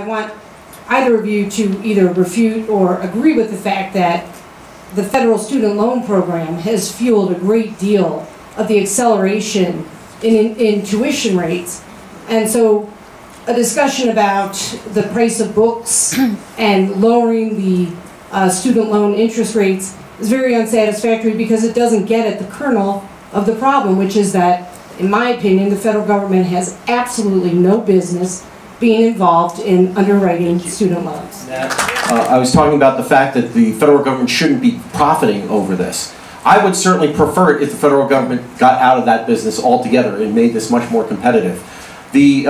I want either of you to either refute or agree with the fact that the federal student loan program has fueled a great deal of the acceleration in tuition rates. And so a discussion about the price of books and lowering the student loan interest rates is very unsatisfactory because it doesn't get at the kernel of the problem, which is that, in my opinion, the federal government has absolutely no business being involved in underwriting student loans. I was talking about the fact that the federal government shouldn't be profiting over this. I would certainly prefer it if the federal government got out of that business altogether and made this much more competitive. The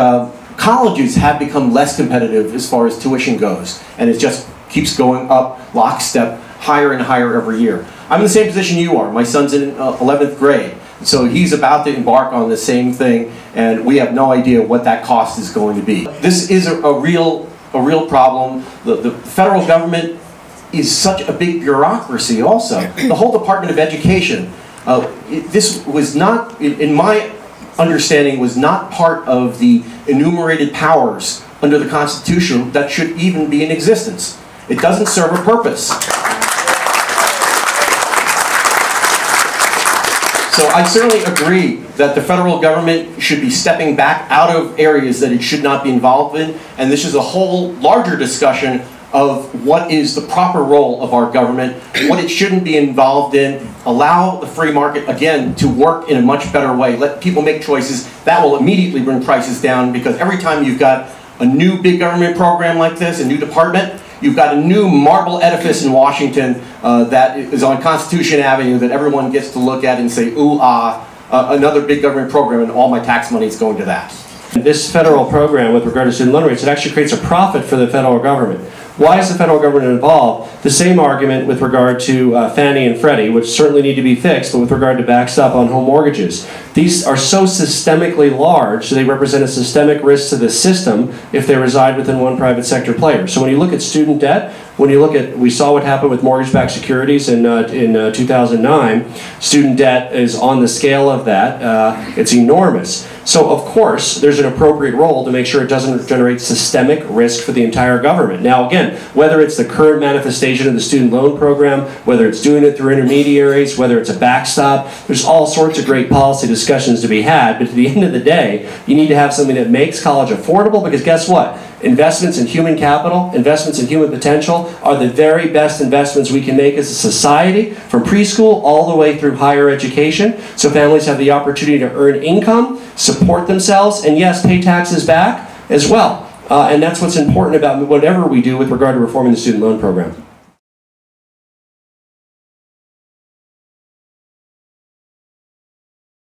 colleges have become less competitive as far as tuition goes, and it just keeps going up lockstep, higher and higher every year. I'm in the same position you are. My son's in 11th grade. So he's about to embark on the same thing, and we have no idea what that cost is going to be. This is a real problem. The federal government is such a big bureaucracy also. The whole Department of Education, this was not, in my understanding, was not part of the enumerated powers under the Constitution that should even be in existence. It doesn't serve a purpose. So I certainly agree that the federal government should be stepping back out of areas that it should not be involved in, and this is a whole larger discussion of what is the proper role of our government, what it shouldn't be involved in, allow the free market, again, to work in a much better way, let people make choices. That will immediately bring prices down, because every time you've got a new big government program like this, a new department, you've got a new marble edifice in Washington that is on Constitution Avenue that everyone gets to look at and say, ooh, another big government program, and all my tax money is going to that. This federal program with regard to student loan rates, it actually creates a profit for the federal government. Why is the federal government involved? The same argument with regard to Fannie and Freddie, which certainly need to be fixed, but with regard to backstop on home mortgages. These are so systemically large, so they represent a systemic risk to the system if they reside within one private sector player. So when you look at student debt, when you look at, we saw what happened with mortgage-backed securities in 2009, student debt is on the scale of that. It's enormous. So of course, there's an appropriate role to make sure it doesn't generate systemic risk for the entire government. Now again, whether it's the current manifestation of the student loan program, whether it's doing it through intermediaries, whether it's a backstop, there's all sorts of great policy discussions to be had, but at the end of the day, you need to have something that makes college affordable, because guess what? Investments in human capital, investments in human potential are the very best investments we can make as a society, from preschool all the way through higher education, so families have the opportunity to earn income, support themselves, and yes, pay taxes back as well. And that's what's important about whatever we do with regard to reforming the student loan program.